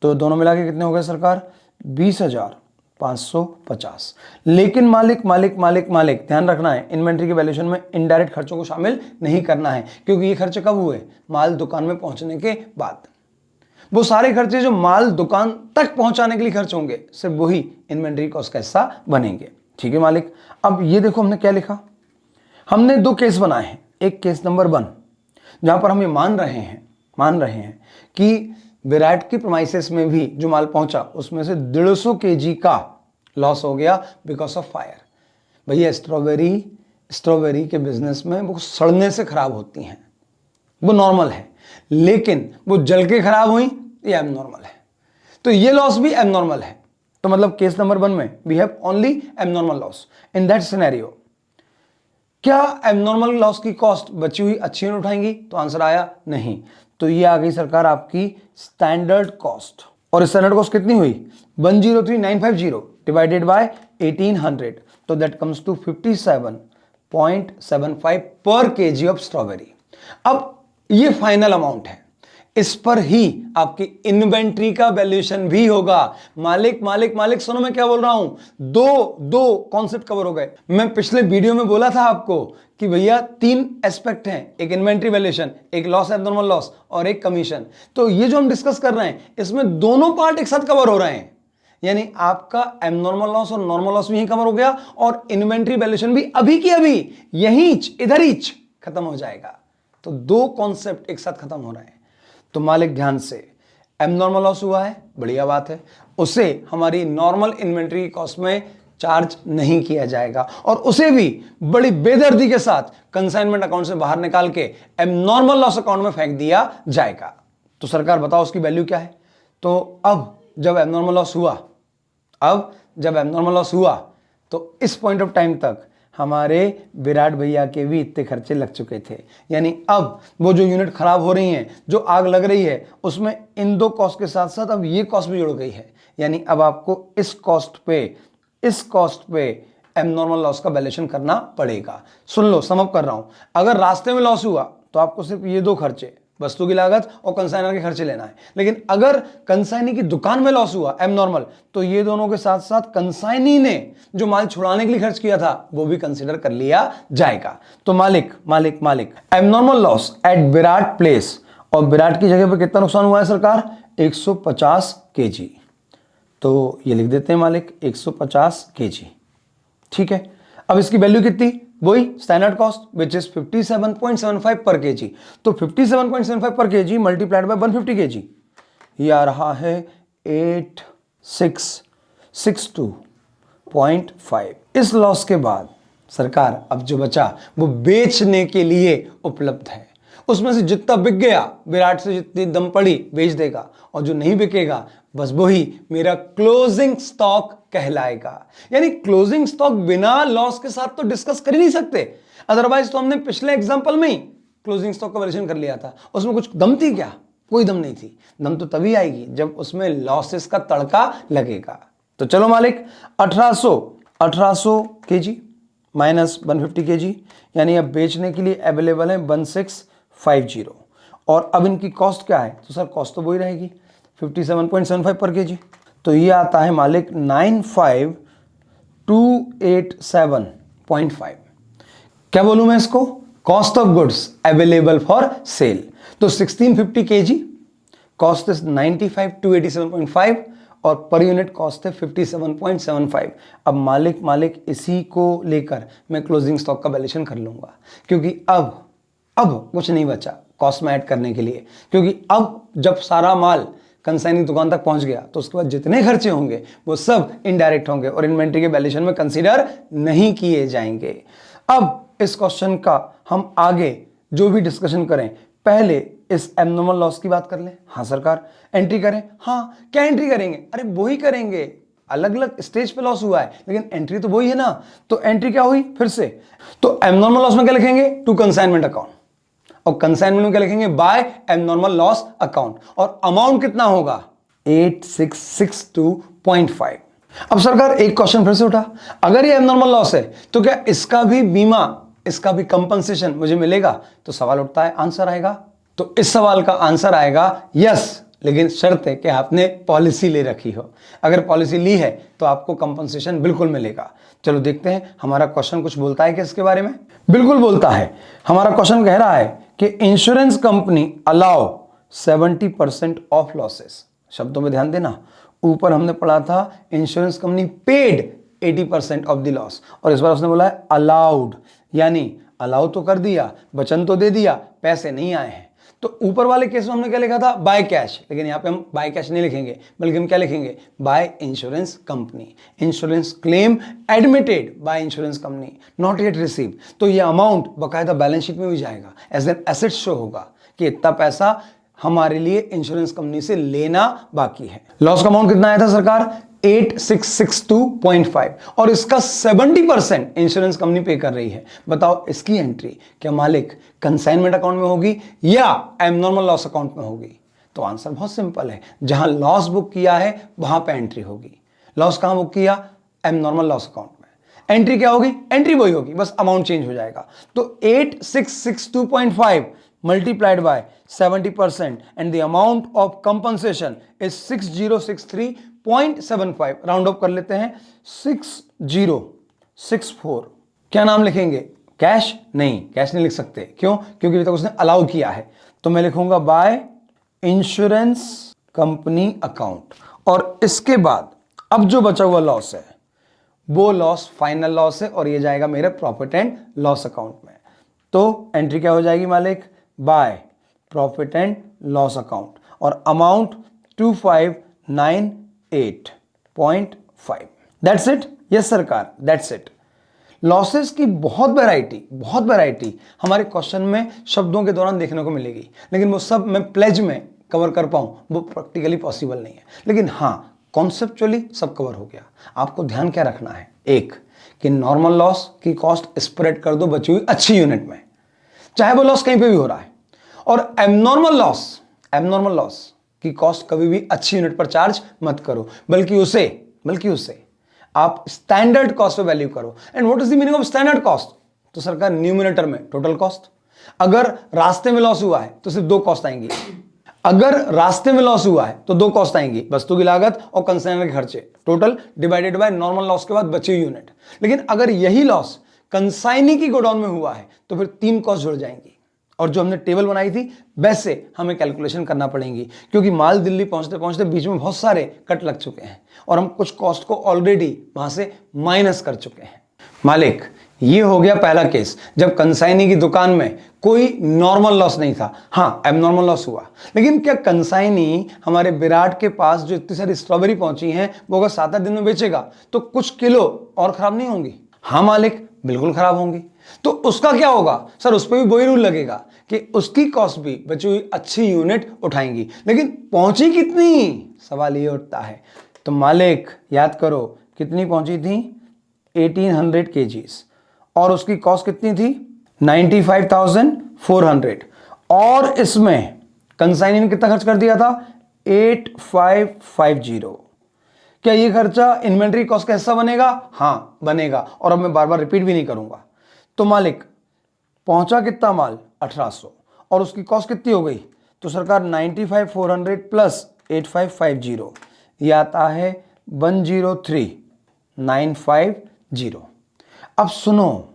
तो दोनों मिला के कितने हो गए सरकार, 20,550। लेकिन मालिक मालिक मालिक मालिक ध्यान रखना है, इन्वेंट्री के वैल्यूएशन में इनडायरेक्ट खर्चों को शामिल नहीं करना है, क्योंकि ये खर्चे कब हुए, माल दुकान में पहुंचने के बाद। वो सारे खर्चे जो माल दुकान तक पहुंचाने के लिए खर्च होंगे, सिर्फ वही इन्वेंट्री कॉस्ट का हिस्सा बनेंगे। ठीक है मालिक। अब ये देखो हमने क्या लिखा, हमने दो केस बनाए हैं। एक केस नंबर 1 जहां पर हम ये मान रहे हैं कि विराट की प्रीमाइसेस में भी जो माल पहुंचा उसमें से 150 kg का लॉस हो गया बिकॉज ऑफ फायर। भैया स्ट्रॉबेरी के बिजनेस में वो सड़ने से खराब होती हैं, वो नॉर्मल है, लेकिन वो जल के खराब हुई, ये एबनॉर्मल है। तो ये लॉस भी एबनॉर्मल है। तो मतलब केस नंबर 1 में we have only abnormal loss. In that scenario क्या एबनॉर्मल लॉस की कॉस्ट बची हुई अच्छी नहीं उठाएंगी, तो आंसर आया नहीं। तो ये आ गई सरकार आपकी स्टैंडर्ड कॉस्ट, और स्टैंडर्ड कॉस्ट कितनी हुई, 103,950 डिवाइडेड बाय 1800, तो दैट कम्स टू 57.75 पर केजी ऑफ स्ट्रॉबेरी। अब ये फाइनल अमाउंट है, इस पर ही आपकी इन्वेंट्री का वैल्यूएशन भी होगा। मालिक मालिक मालिक सुनो मैं क्या बोल रहा हूं, दो कॉन्सेप्ट कवर हो गए। मैं पिछले वीडियो में बोला था आपको कि भैया 3 एस्पेक्ट हैं, एक इन्वेंट्री वैल्यूएशन, एक लॉस एब्नॉर्मल लॉस और एक कमीशन। तो ये जो हम डिस्कस कर रहे हैं इसमें दोनों पार्ट एक साथ कवर हो रहे हैं, यानी आपका एब्नॉर्मल लॉस और नॉर्मल लॉस भी यहीं कवर हो गया, और इन्वेंट्री वैल्यूएशन भी अभी की अभी यहीं इधर ही खत्म हो जाएगा। तो 2 कॉन्सेप्ट एक साथ खत्म हो रहे हैं। तो मालिक ध्यान से, एब्नॉर्मल लॉस हुआ है, बढ़िया बात है, उसे हमारी नॉर्मल इन्वेंट्री कॉस्ट में चार्ज नहीं किया जाएगा, और उसे भी बड़ी बेदर्दी के साथ कंसाइनमेंट अकाउंट से बाहर निकाल के एब्नॉर्मल लॉस अकाउंट में फेंक दिया जाएगा। तो सरकार बताओ उसकी वैल्यू क्या है। तो अब जब एब्नॉर्मल लॉस हुआ तो इस पॉइंट ऑफ टाइम तक हमारे विराट भैया के भी इतने खर्चे लग चुके थे, यानी अब वो जो यूनिट खराब हो रही हैं, जो आग लग रही है, उसमें इन 2 कॉस्ट के साथ साथ अब ये कॉस्ट भी जुड़ गई है, यानी अब आपको इस कॉस्ट पे एब्नॉर्मल लॉस का वैल्यूएशन करना पड़ेगा। सुन लो, सम अप कर रहा हूं, अगर रास्ते में लॉस हुआ तो आपको सिर्फ ये 2 खर्चे, वस्तु की लागत और कंसाइनर के खर्चे लेना है। लेकिन अगर कंसाइनी की दुकान में लॉस हुआ एबनॉर्मल, तो ये दोनों के साथ साथ कंसाइनी ने जो माल छुड़ाने के लिए खर्च किया था वो भी कंसीडर कर लिया जाएगा। तो मालिक abnormal loss at Virat place, और विराट की जगह पर कितना नुकसान हुआ है सरकार, 150 kg। तो ये लिख देते हैं मालिक 150 kg। ठीक है, अब इसकी वैल्यू कितनी, वही स्टैंडर्ड कॉस्ट विच इज 57.75 पर केजी। तो 57.75 पर केजी मल्टीप्लाइड बाय 150 kg, ये आ रहा है 8662.5। इस लॉस के बाद सरकार अब जो बचा वो बेचने के लिए उपलब्ध है, उसमें से जितना बिक गया विराट से जितनी दम पड़ी बेच देगा, और जो नहीं बिकेगा बस वही मेरा क्लोजिंग स्टॉक कहलाएगा। यानी क्लोजिंग स्टॉक बिना लॉस के साथ तो डिस्कस कर ही नहीं सकते, अदरवाइज तो हमने पिछले एग्जांपल में ही क्लोजिंग स्टॉक का वैल्यूएशन कर लिया था। उसमें कुछ दम थी क्या, कोई दम नहीं थी। दम तो तभी आएगी जब उसमें लॉसेस का तड़का लगेगा। तो चलो मालिक 1800 kg माइनस 150 kg, यानी अब बेचने के लिए अवेलेबल है 1650। और अब इनकी कॉस्ट क्या है, तो सर कॉस्ट तो वही रहेगी 57.75 पर केजी। तो ये आता है मालिक 95287.5। क्या बोलूं मैं इसको, cost of goods available for sale. तो 1650 kg कॉस्ट इज 95,287.5 और पर यूनिट कॉस्ट है 57.75। अब मालिक इसी को लेकर मैं क्लोजिंग स्टॉक का वैल्यूएशन कर लूंगा, क्योंकि अब कुछ नहीं बचा, कॉस्ट में ऐड करने के लिए, क्योंकि अब जब सारा माल कंसाइनी दुकान तक पहुंच गया तो उसके बाद जितने खर्चे होंगे वो सब इनडायरेक्ट होंगे और इन्वेंट्री के वैल्यूएशन में कंसीडर नहीं किए जाएंगे। अब इस क्वेश्चन का हम आगे जो भी डिस्कशन करें, पहले इस एबनॉर्मल लॉस की बात कर लें। हाँ सरकार, एंट्री करें। हाँ, क्या एंट्री करेंगे? अरे वो ही करेंगे, अलग अलग स्टेज पे लॉस हुआ है लेकिन एंट्री तो वही है ना। तो एंट्री क्या हुई फिर से? तो एबनॉर्मल लॉस में क्या लिखेंगे? टू कंसाइनमेंट अकाउंट, और कंसाइनमेंट में क्या लिखेंगे? बाय एबनॉर्मल लॉस अकाउंट, और अमाउंट कितना होगा? 8662.5। अब सरकार एक क्वेश्चन फिर से उठा, अगर ये एबनॉर्मल लॉस है तो क्या इसका भी बीमा, इसका भी कंपनसेशन मुझे मिलेगा? तो सवाल उठता है, आंसर आएगा। तो इस सवाल का आंसर आएगा यस, लेकिन शर्त है कि आपने पॉलिसी ले रखी हो। अगर पॉलिसी ली है तो आपको कंपनसेशन बिल्कुल मिलेगा। चलो देखते हैं हमारा क्वेश्चन कुछ बोलता है कि इसके बारे में। बिल्कुल बोलता है। हमारा क्वेश्चन कह रहा है कि insurance company allow 70% of losses. शब्दों में ध्यान देना, ऊपर हमने पढ़ा था insurance company paid 80% of the loss, और इस बार उसने बोला है अलाउड, यानी अलाउ तो कर दिया, वचन तो दे दिया, पैसे नहीं आए हैं। तो ऊपर वाले केस में हमने क्या लिखा था? बाय कैश, लेकिन यहां पे हम बाय कैश नहीं लिखेंगे, बल्कि हम क्या लिखेंगे? By insurance company. Insurance claim admitted by insurance company, not yet receive. तो ये अमाउंट बकायदा बैलेंस शीट में भी जाएगा, एज एन एसेट शो होगा कि इतना पैसा हमारे लिए इंश्योरेंस कंपनी से लेना बाकी है। लॉस का अमाउंट कितना आया था सरकार? 8662.5, और इसका 70% इंश्योरेंस कंपनी पे कर रही है। बताओ इसकी एंट्री क्या मालिक कंसाइनमेंट अकाउंट में होगी या एबनॉर्मल लॉस अकाउंट में होगी? तो आंसर बहुत सिंपल है, जहां लॉस बुक किया है वहां पे एंट्री होगी। लॉस कहां बुक किया? एबनॉर्मल लॉस अकाउंट में। एंट्री क्या होगी? एंट्री वही होगी, बस अमाउंट चेंज हो जाएगा। तो 8662.5 multiplied by 70% and the amount of compensation is 6063.75। Round of कर लेते हैं, 6064। क्या नाम लिखेंगे? कैश? नहीं, कैश नहीं लिख सकते। क्यों? क्योंकि अभी तक उसने अलाउ किया है। तो मैं लिखूंगा बाय इंश्योरेंस कंपनी अकाउंट, और इसके बाद अब जो बचा हुआ लॉस है वो लॉस फाइनल लॉस है, और ये जाएगा मेरे प्रॉफिट एंड लॉस अकाउंट में। तो एंट्री क्या हो जाएगी मालिक? Bye profit and loss account, और अमाउंट 2598.5। That's it. यस सरकार, दैट्स इट। लॉसेस की बहुत वैरायटी हमारे क्वेश्चन में शब्दों के दौरान देखने को मिलेगी, लेकिन वो सब मैं प्लेज में कवर कर पाऊं वो प्रैक्टिकली पॉसिबल नहीं है। लेकिन हाँ, कॉन्सेप्चुअली सब कवर हो गया। आपको ध्यान क्या रखना है? एक, कि नॉर्मल लॉस की कॉस्ट स्प्रेड कर दो बची हुई अच्छी यूनिट में, चाहे वो लॉस कहीं पे भी हो रहा है। और एबनॉर्मल लॉस की कॉस्ट कभी भी अच्छी यूनिट पर चार्ज मत करो, बल्कि उसे आप स्टैंडर्ड कॉस्ट पे वैल्यू करो। And what is the meaning of standard cost? तो सरकार न्यूमिनेटर में टोटल कॉस्ट, अगर रास्ते में लॉस हुआ है तो सिर्फ दो कॉस्ट आएंगी। अगर रास्ते में लॉस हुआ है तो दो कॉस्ट आएंगी, वस्तु की लागत और कंसाइनर के खर्चे, total divided by normal loss के बाद बची हुई यूनिट। लेकिन अगर यही लॉस कंसाइनी की गोडाउन में हुआ है तो फिर तीन कॉस्ट जुड़ जाएंगी, और जो हमने टेबल बनाई थी वैसे हमें कैलकुलेशन करना पड़ेगी, क्योंकि माल दिल्ली पहुंचते पहुंचते बीच में बहुत सारे कट लग चुके हैं और हम कुछ कॉस्ट को ऑलरेडी वहां से माइनस कर चुके हैं। मालिक, ये हो गया पहला केस जब कंसाइनी की दुकान में कोई नॉर्मल लॉस नहीं था। हाँ, एबनॉर्मल लॉस हुआ, लेकिन क्या कंसाइनी हमारे विराट के पास जो इतनी सारी स्ट्रॉबेरी पहुंची हैं वो अगर 7-8 दिन में बेचेगा तो कुछ किलो और खराब नहीं होंगी? हाँ मालिक, बिल्कुल खराब होंगी। तो उसका क्या होगा? सर उस पर भी वही रूल लगेगा कि उसकी कॉस्ट भी बची हुई अच्छी यूनिट उठाएंगी, लेकिन पहुंची कितनी, सवाल ये उठता है। तो मालिक याद करो, कितनी पहुंची थी? 1800 kgs, और उसकी कॉस्ट कितनी थी? 95,400, और इसमें कंसाइनी ने कितना खर्च कर दिया था? 8550। क्या ये खर्चा इन्वेंट्री कॉस्ट का हिस्सा बनेगा? हाँ बनेगा, और अब मैं बार बार रिपीट भी नहीं करूंगा। तो मालिक पहुंचा कितना माल? 1800, और उसकी कॉस्ट कितनी हो गई? तो सरकार 95,400 प्लस 8550, ये आता है 103,950। अब सुनो,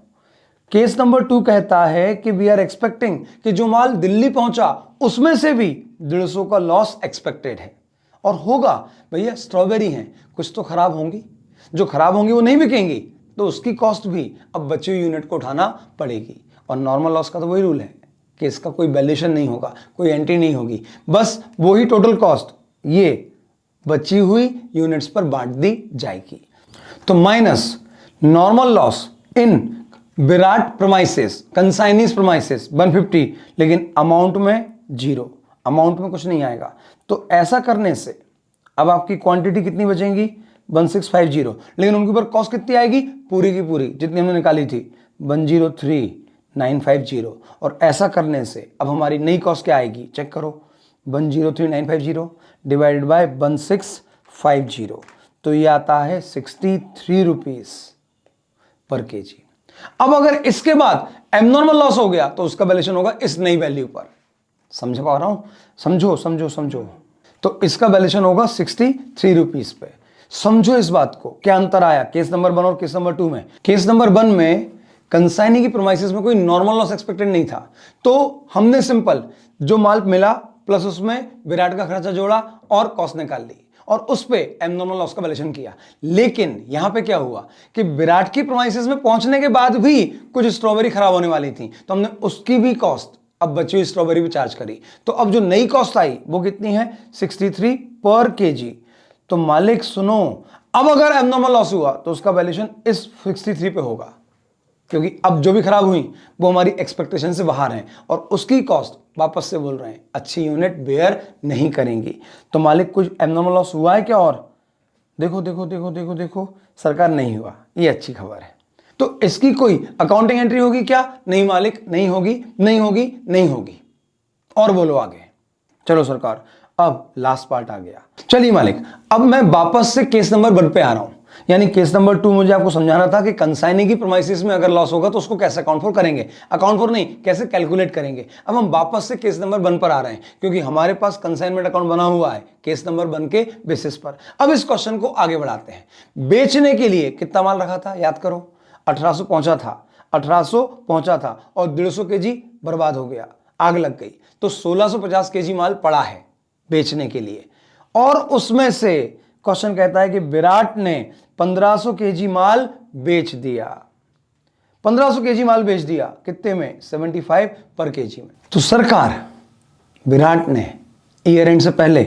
केस नंबर 2 कहता है कि वी आर एक्सपेक्टिंग कि जो माल दिल्ली पहुंचा उसमें से भी 150 का लॉस एक्सपेक्टेड है, और होगा। भैया स्ट्रॉबेरी हैं, कुछ तो खराब होंगी, जो खराब होंगी वो नहीं बिकेंगी, तो उसकी कॉस्ट भी अब बची हुई यूनिट को उठाना पड़ेगी। और नॉर्मल लॉस का तो वही रूल है कि इसका कोई वैल्यूएशन नहीं होगा, कोई एंट्री नहीं होगी, बस वही टोटल कॉस्ट ये बची हुई यूनिट्स पर बांट दी जाएगी। तो माइनस नॉर्मल लॉस इन विराट प्रमाइसेस, कंसाइनीज प्रमाइसेस 150, लेकिन अमाउंट में 0, अमाउंट में कुछ नहीं आएगा। तो ऐसा करने से अब आपकी क्वांटिटी कितनी बचेंगी 1650, लेकिन उनके ऊपर कॉस्ट कितनी आएगी पूरी की पूरी जितनी हमने निकाली थी 103950। और ऐसा करने से अब हमारी नई कॉस्ट क्या आएगी चेक करो, 103950 डिवाइडेड बाय 1650, तो ये आता है 63 रुपीज पर केजी। अब अगर इसके बाद एबनॉर्मल लॉस हो गया तो उसका वैल्यूएशन होगा इस नई वैल्यू पर। समझ पा रहा हूं? समझो समझो समझो। तो इसका वैल्यूएशन होगा 63 रुपीज पे। समझो इस बात को, क्या अंतर आया केस नंबर 1 और केस नंबर 2 में। केस नंबर 1 में कंसाइनी की प्रोमाइसेस में कोई नॉर्मल लॉस एक्सपेक्टेड नहीं था, तो हमने सिंपल जो माल मिला प्लस उसमें विराट का खर्चा जोड़ा और कॉस्ट निकाल ली और उस पे एबनॉर्मल लॉस का वैल्यूएशन किया। लेकिन यहां पे क्या हुआ कि विराट की प्रोमाइसेस में पहुंचने के बाद भी कुछ स्ट्रॉबेरी खराब होने वाली थी, तो हमने उसकी भी कॉस्ट अब बची हुई स्ट्रॉबेरी भी चार्ज करी। तो अब जो नई कॉस्ट आई वो कितनी है 63 पर केजी। तो मालिक सुनो, अब अगर एबनॉर्मल लॉस हुआ तो उसका वैल्यूएशन इस 63 पे होगा, क्योंकि अब जो भी खराब हुई वो हमारी एक्सपेक्टेशन से बाहर हैं और उसकी कॉस्ट वापस से बोल रहे हैं अच्छी यूनिट बेयर नहीं करेंगी। तो मालिक कुछ एबनॉर्मल लॉस हुआ है क्या? और देखो देखो देखो देखो देखो सरकार नहीं हुआ, ये अच्छी खबर है। तो इसकी कोई अकाउंटिंग एंट्री होगी क्या? नहीं मालिक, नहीं होगी, नहीं होगी, नहीं होगी। और बोलो आगे। चलो सरकार, अब लास्ट पार्ट आ गया। चलिए मालिक, अब मैं वापस से केस नंबर 1 पे आ रहा हूं। यानी केस नंबर 2 मुझे आपको समझाना था कि कंसाइनी की प्रोमाइसेस में अगर लॉस होगा तो उसको कैसे अकाउंट फॉर करेंगे, अकाउंट फॉर नहीं कैसे कैलकुलेट करेंगे। अब हम वापस से केस नंबर 1 पर आ रहे हैं क्योंकि हमारे पास कंसाइनमेंट अकाउंट बना हुआ है केस नंबर 1 के बेसिस पर। अब इस क्वेश्चन को आगे बढ़ाते हैं। बेचने के लिए कितना माल रखा था याद करो, 1800 पहुंचा था, 1800 पहुंचा था और 150 केजी बर्बाद हो गया, आग लग गई, तो 1650 केजी माल पड़ा है बेचने के लिए। और उसमें से क्वेश्चन कहता है कि विराट ने 1500 केजी माल बेच दिया। 1500 केजी माल बेच दिया कितने में 75 पर केजी में। तो सरकार विराट ने ईयर एंड से पहले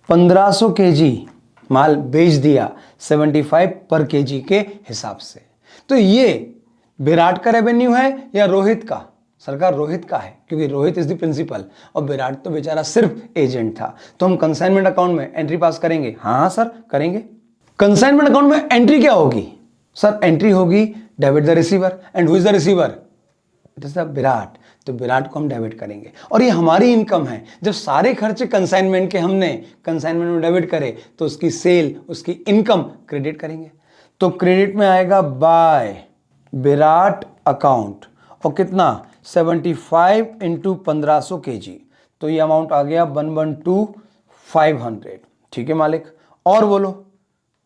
1500 केजी माल बेच दिया 75 पर केजी के हिसाब से। तो ये विराट का रेवेन्यू है या रोहित का? सरकार रोहित का है, क्योंकि रोहित इज द प्रिंसिपल और विराट तो बेचारा सिर्फ एजेंट था। तो हम कंसाइनमेंट अकाउंट में एंट्री पास करेंगे। हाँ सर करेंगे। कंसाइनमेंट अकाउंट में एंट्री क्या होगी? सर एंट्री होगी debit the receiver. And who is the receiver? It is the Virat. तो विराट को हम डेबिट करेंगे और ये हमारी इनकम है। जब सारे खर्चे कंसाइनमेंट के हमने कंसाइनमेंट में डेबिट करे तो उसकी सेल, उसकी इनकम क्रेडिट करेंगे। तो क्रेडिट में आएगा बाय विराट अकाउंट और कितना 75 इंटू 1500 केजी। तो ये अमाउंट आ गया 112,500। ठीक है मालिक। और बोलो,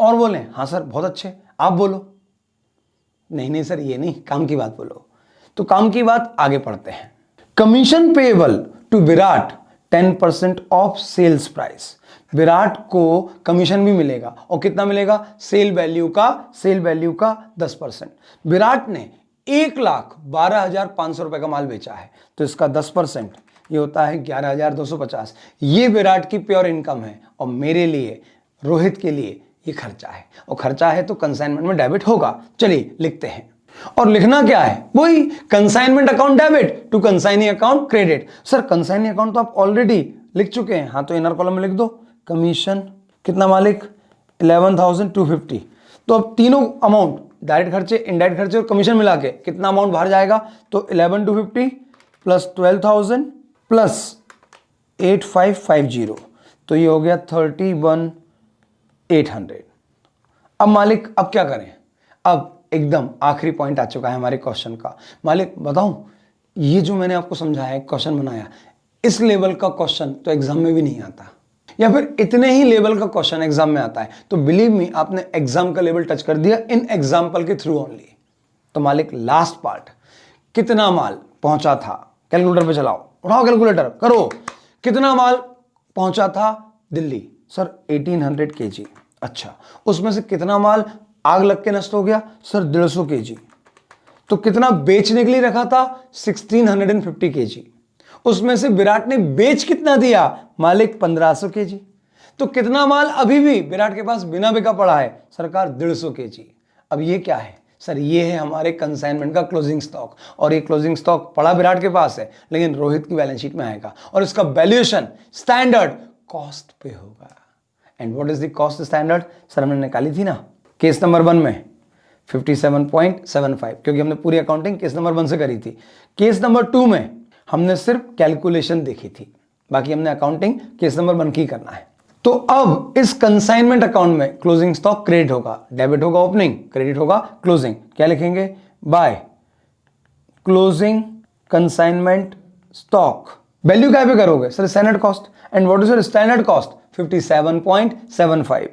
और बोलें? हाँ सर बहुत अच्छे, आप बोलो। नहीं नहीं सर ये नहीं, काम की बात बोलो। तो काम की बात आगे पढ़ते हैं। Commission payable to Virat 10% of sales price. Virat को कमीशन भी मिलेगा और कितना मिलेगा? सेल वैल्यू का 10%। विराट ने 1,12,500 रुपए का माल बेचा है तो इसका 10% ये होता है 11,250। ये विराट की प्योर इनकम है और मेरे लिए, रोहित के लिए ये खर्चा है, और खर्चा है तो कंसाइनमेंट में डेबिट होगा। चलिए लिखते हैं। और लिखना क्या है? वही consignment account debit to consignee account credit. Sir consignee account तो आप ऑलरेडी लिख चुके हैं। हाँ तो इनर कॉलम में लिख दो कमीशन कितना मालिक 11,250। तो अब तीनों अमाउंट डायरेक्ट खर्चे, इनडायरेक्ट खर्चे और कमीशन मिला के कितना अमाउंट बाहर जाएगा? तो 11,250 प्लस 12,000 प्लस 8,550, तो ये हो गया 31,800। अब मालिक अब क्या करें? अब एकदम आखिरी पॉइंट आ चुका है हमारे क्वेश्चन का। मालिक बताऊं, ये जो मैंने आपको समझाया है, क्वेश्चन बनाया, इस लेवल का क्वेश्चन तो एग्जाम में भी नहीं आता, या फिर इतने ही लेवल का क्वेश्चन एग्जाम में आता है। तो बिलीव मी आपने एग्जाम का लेवल टच कर दिया इन एग्जाम्पल के थ्रू ओनली। तो मालिक लास्ट पार्ट, कितना माल पहुंचा था? कैलकुलेटर पे चलाओ, उठाओ कैलकुलेटर, करो। कितना माल पहुंचा था दिल्ली? Sir 1800 KG. अच्छा, उसमें से कितना माल आग लग के नष्ट हो गया? Sir 150 KG. तो कितना बेचने के लिए रखा था? 1650 केजी। उसमें से विराट ने बेच कितना दिया? मालिक 1500 केजी। तो कितना माल अभी भी विराट के पास बिना बिका पड़ा है? सरकार 150 केजी। अब ये क्या है सर? ये है हमारे कंसाइनमेंट का क्लोजिंग स्टॉक, और ये क्लोजिंग स्टॉक पड़ा विराट के पास है, लेकिन रोहित की बैलेंस शीट में आएगा और इसका वैल्यूएशन स्टैंडर्ड कॉस्ट पे होगा। And what is the cost standard? Sir हमने निकाली थी ना केस नंबर 1 में 57.75, क्योंकि हमने पूरी अकाउंटिंग केस नंबर 1 से करी थी। केस नंबर 2 में हमने सिर्फ कैलकुलेशन देखी थी, बाकी हमने अकाउंटिंग केस नंबर 1 की करना है। तो अब इस कंसाइनमेंट अकाउंट में क्लोजिंग स्टॉक क्रेडिट होगा, डेबिट होगा ओपनिंग, क्रेडिट होगा क्लोजिंग। क्या लिखेंगे? By closing consignment stock. Value क्या पे करोगे? Sir standard cost. And what is your standard cost? 57.75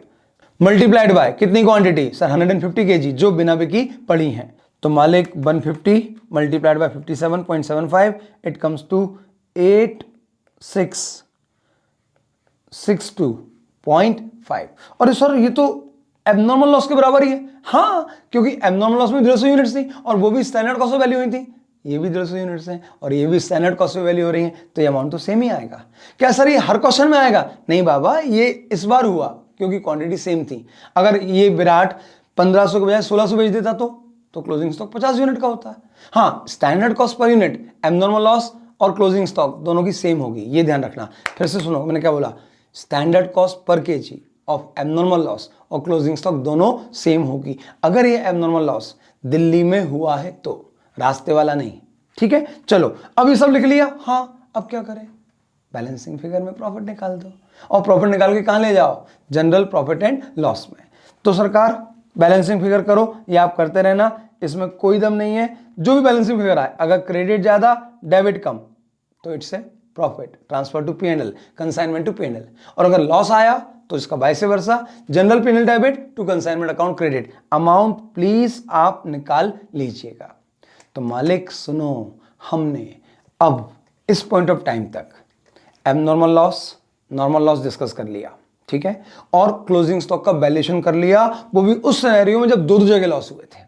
multiplied by कितनी क्वांटिटी? सर 150 केजी जो बिना बिकी पड़ी हैं। तो मालिक 150 multiplied by 57.75 it comes to 8662.5। और सर ये तो एबनॉर्मल लॉस के बराबर ही है। हाँ, क्योंकि एबनॉर्मल लॉस में 150 यूनिट्स थी और वो भी स्टैंडर्ड कॉस्ट पे वैल्यू हुई थी। ये भी 150 यूनिट्स हैं और ये भी स्टैंडर्ड कॉस्ट पे वैल्यू हो रही है, तो ये अमाउंट तो सेम ही आएगा। क्या सर ये हर क्वेश्चन में आएगा? नहीं बाबा, ये इस बार हुआ क्योंकि क्वांटिटी सेम थी। अगर ये विराट 1500 के बजाय 1600 बेच देता तो क्लोजिंग स्टॉक 50 यूनिट का होता है। हाँ, standard cost per unit, abnormal loss और क्लोजिंग स्टॉक दोनों की सेम होगी, ये ध्यान रखना। फिर से सुनो, मैंने क्या बोला? Standard cost per KG of abnormal loss और क्लोजिंग स्टॉक दोनों सेम होगी। अगर ये एबनॉर्मल लॉस दिल्ली में हुआ है तो, रास्ते वाला नहीं। ठीक है, चलो अब ये सब लिख लिया। हाँ, अब क्या करें? बैलेंसिंग फिगर में प्रॉफिट निकाल दो, और प्रॉफिट निकाल के कहां ले जाओ? जनरल प्रॉफिट एंड लॉस में। तो सरकार बैलेंसिंग फिगर करो, ये आप करते रहना, इसमें कोई दम नहीं है। जो भी बैलेंसिंग फिगर आए, अगर क्रेडिट ज्यादा डेबिट कम तो it's a profit transfer to PNL, consignment to PNL. और अगर लॉस आया तो इसका vice versa, general PNL debit to consignment account credit. Amount please आप निकाल लीजिएगा। तो मालिक सुनो, हमने अब इस पॉइंट ऑफ टाइम तक abnormal loss, normal loss discuss कर लिया, ठीक है, और क्लोजिंग स्टॉक का वैल्यूएशन कर लिया, वो भी उस सिनेरियो में जब दो जगह लॉस हुए थे।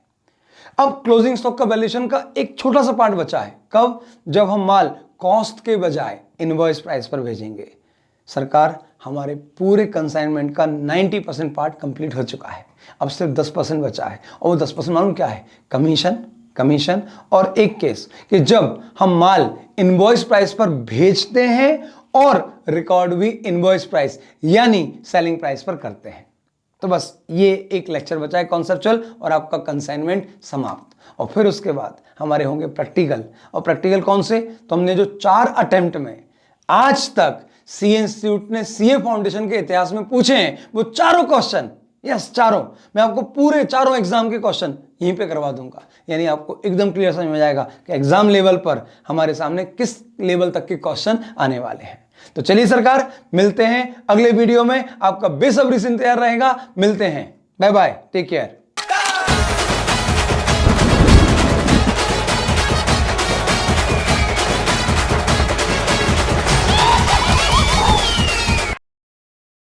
अब क्लोजिंग स्टॉक का वैल्यूएशन का एक छोटा सा पार्ट बचा है। कब? जब हम माल कॉस्ट के बजाय इनवॉइस प्राइस पर भेजेंगे। सरकार, हमारे पूरे कंसाइनमेंट का 90% पार्ट कंप्लीट हो चुका है, अब सिर्फ 10% बचा है, और वो 10% मालूम क्या है? कमीशन और एक केस कि जब हम माल इनवॉइस प्राइस पर भेजते हैं और रिकॉर्ड भी इनवॉइस प्राइस यानी सेलिंग प्राइस पर करते हैं। तो बस ये एक लेक्चर बचा है कॉन्सेप्चुअल, और आपका कंसाइनमेंट समाप्त। और फिर उसके बाद हमारे होंगे प्रैक्टिकल। और प्रैक्टिकल कौन से? तो हमने जो 4 अटेम्प्ट में आज तक सीए इंस्टीट्यूट ने सीए फाउंडेशन के इतिहास में पूछे हैं, वो चारों क्वेश्चन, यस चारों, मैं आपको पूरे चारों एग्जाम के क्वेश्चन यहीं पे करवा दूंगा। यानी आपको एकदम क्लियर समझ में जाएगा कि एग्जाम लेवल पर हमारे सामने किस लेवल तक के क्वेश्चन आने वाले हैं। तो चलिए सरकार, मिलते हैं अगले वीडियो में। आपका बेसब्री से इंतजार रहेगा। मिलते हैं, बाय बाय, टेक केयर।